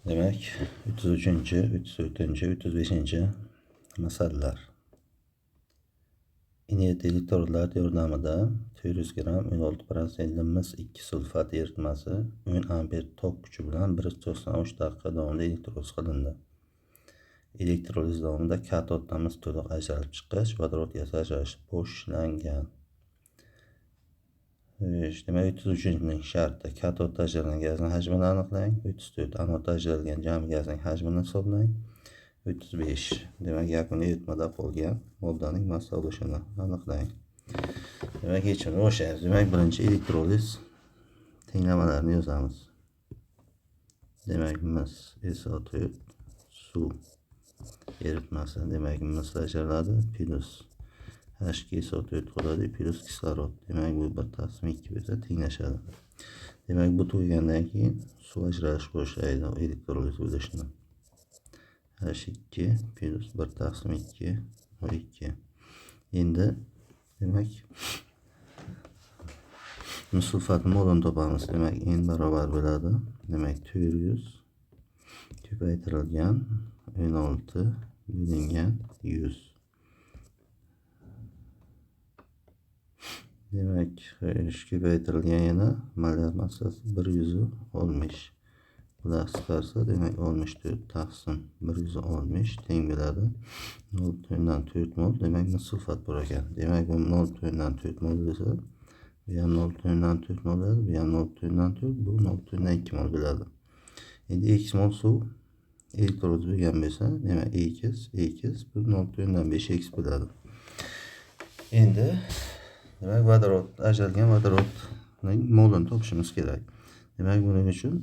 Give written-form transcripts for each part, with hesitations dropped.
Demek 33. 34. 35. masalalar. Inert elektrodlar yordamida 400 gram 16% mis 2 sulfat eritmasi 10 amper tok kuchi bilan 193 daqiqa davomida elektroliz qilindi. Elektroliz davomida katoddan mis to'liq ajralib chiqqach, vodorod ajralishi boshlangan. Demak, 33-ning sharti: katodda ajralgan gazning hajmini aniqlang. 34. Anodda ajralgan jami gazning hajmini hisoblang. 35. Demak, yakuniy eritmada qolgan moddaning massa ulushini aniqlang. Demak, yechimni boshlaymiz. Demak, birinchi elektroliz tenglamalarini yozamiz. Demak, mis SO4 suv eritmasi. Demak, mis ajraladi plus H2SO4 qoladi plus kislorod. Demak, bu 1/2 bo'lsa tenglashadi. Demak, bu tugagandan keyin suv ajralish boshlaydi elektroliz bo'lishni. H2 plus 1/2 O2. Endi demak mis sulfatni molini topamiz. Demak, n barobar bo'ladi. Demak, 400 ko'paytirilgan 16 bo'lingan 100. Demak, ko'paytirilgan yana molar massasi 160. Bular qisqarsa, demak 64 taqsim 160 teng bo'ladi 0.4 mol. Demak, mis sulfat bor ekan. Demak, bu 0.4 mol bo'lsa, bu ham 0.4 mol bo'ladi, bu ham 0.4, bu 0.2 mol bo'ladi. Endi x mol suv elektroliz bo'lgan bo'lsa, demak x bu 0.5x bo'ladi. Endi demak, vodorod ajralgan vodorodning molini topishimiz kerak. Demak, buning uchun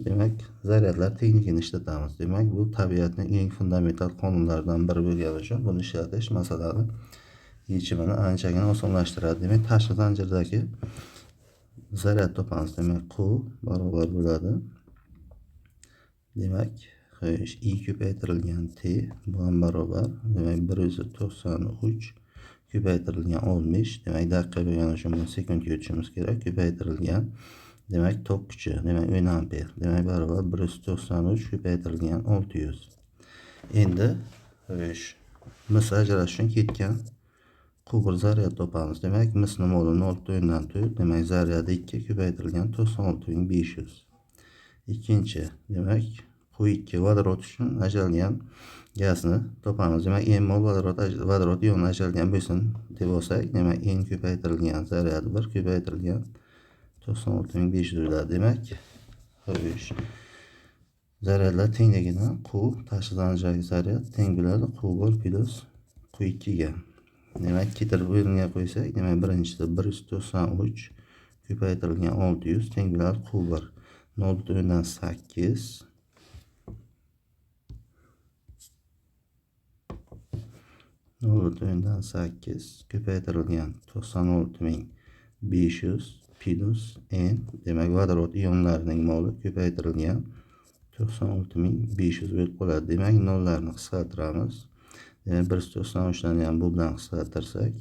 zaryadlar texnikasini ishlatamiz. Demak, bu tabiatning eng fundamental qonunlaridan biri bo'lgani uchun buni ishlatish masalani yechimini anchagina osonlashtiradi. Demak, tashqi zanjirdagi zaryad topamiz. Demak, Q barobar bo'ladi. Demak, I ko'paytirilgan T bu ham barobar. Demak, 193 ko'paytirilgan 60. Demak, daqiqa bo'lgani uchun buni sekundga o'tishimiz kerak. Ko'paytirilgan demak tok kuchi, demak 10 amper. Demak, barobar 193 ko'paytirilgan 600. Endi mis ajralish uchun ketgan quvur zaryad topamiz. Demak, misni moli 0.4, demak zaryadi 2 ko'paytirilgan 96500. Ikkinchi, demak Q2 vodorod uchun ajralgan gazni topamiz. Demak, n mol vodorod ioni ajralgan bo'lsin deb olsak, demak n ko'paytirilgan zaryadi 1 ko'paytirilgan 96500 bo'ladi. Demak, zaryadlar tengligidan Q tashqi zanjirdagi zaryad teng bo'ladi Q1 plus Q2 ga. Demak, ketirib o'rniga qo'ysak, demak birinchisida 193 ko'paytirilgan 600 teng bo'ladi Q1 0.8 0.8 ko'paytirilgan 96500 plus n. Demak, vodorod ionlarining moli ko'paytirilgan 96500 bo'lib qoladi. Demak, nollarni qisqartiramiz. Demak, 193 dan ham bu bilan qisqartirsak,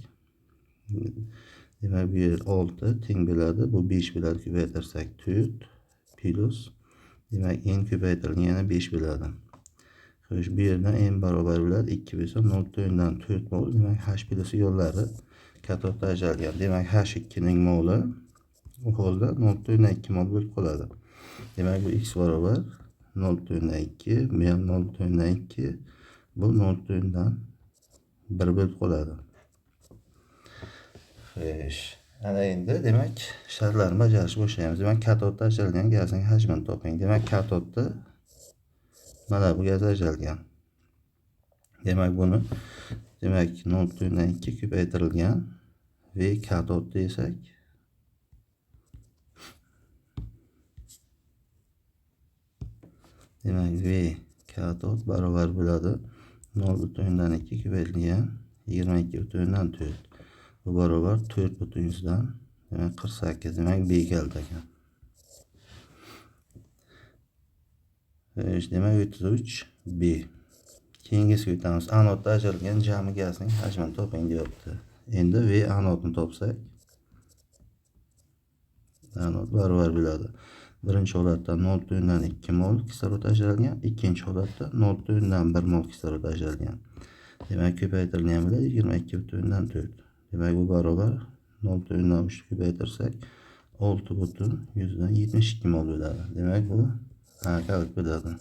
demak bu yer 6 teng bo'ladi, bu 5 bo'ladi. Ko'paytirsak 4 plus demak n ko'paytirilgan yana 5 bo'ladi. Xo'sh, bu yerdan n barobar bo'ladi 2 bo'lsa 0.4 mol. Demak, H plus ionlari katodda ajralgan. Demak, H2 ning moli u holda 0.2 mol bo'lib qoladi. Demak, bu x barobar 0.2, bu ham 0.2, bu 0.1 bo'lib qoladi. Xo'sh, ana endi demak shartlarni bajarishni boshlaymiz. Demak, katodda ajralgan gazning hajmini toping. Demak, katodda mana bu gaz ajralgan. Demak, buni demak 0.2 ko'paytirilgan V katod desak, demak V katod barobar bo'ladi 0.2 ko'paytirilgan 22.4. Bu barobar 4.1 demak 48. Demak, B kalta ekan. Demak, 33 B. Keyingisiga o'tamiz. Anodda ajralgan jami gazning hajmini toping deyapti. Endi V anodni topsak, anod barobar bo'ladi Birinchi holatda 0,2 mol kislorod ajralgan, ikkinchi holatda 0,1 mol kislorod ajralgan. Demak, ko'paytirilgan bilan 22,4. Demak, bu barobar 0,3 ko'paytirsak 6,72 mol bo'ladi. Demak, bu A kalit bo'ladi.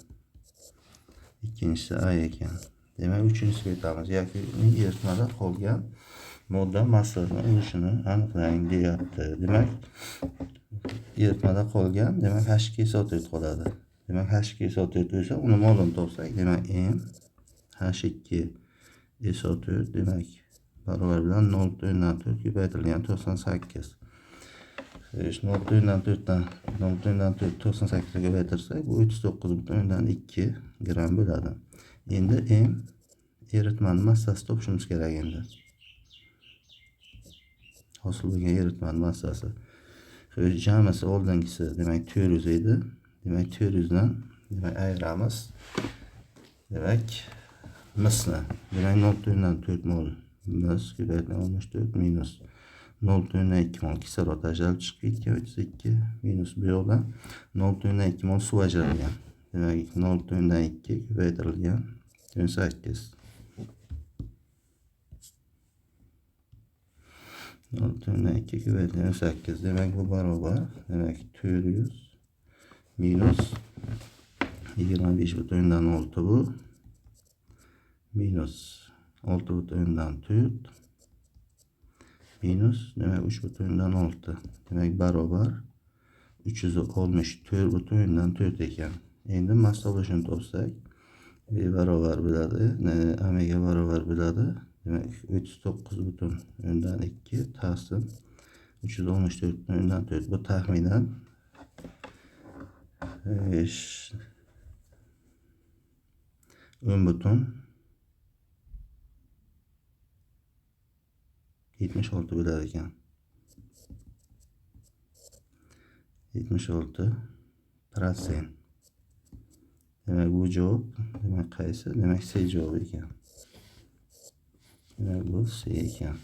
Ikkinchisi A ekan. Demak, uchinchisiga o'tamiz. Yakuniy eritmada qolgan modda massasini ulushini aniqlang deyapti. Demak, eritmada qolgan, demak H2SO4 qoladi. Demak, H2SO4 bo'lsa, uni molini topsak, demak M H2SO4 demak barobar bilan 0,4 ko'paytirilgan 98. 0,4 dan 98 ga ko'paytirsak, bu 39,2 gram bo'ladi. Endi M eritmani massasi topishimiz kerak endi. Hosil bo'lgan eritmani massasi. Jamisi oldingisi demak 400 edi. Demak 400 dan demak ayiramiz. Demak misni. Demak 0,4 mol mis ko'paytirilgan 64 minus 0,2 mol kislorod ajralib chiqib ketgan 32 minus bu yoqdan 0,2 mol suv ajralgan. Demak 0,2 ko'paytirilgan 18. 0,2 ko'paytirilgan 8. Demak bu barobar demak 400 minus 25,6 bu minus 6,4 minus demak 3,6. Demak barobar 364,4 ekan. Endi massa ulushini topsak, B barobar bo'ladi, A'ga barobar bo'ladi. Demak 39,2 taqsim 364,4. Bu taxminan 10,76 bo'lar ekan. 76%. Demak bu javob demak qaysi? Demak C javobi ekan. Demak bu C ekan.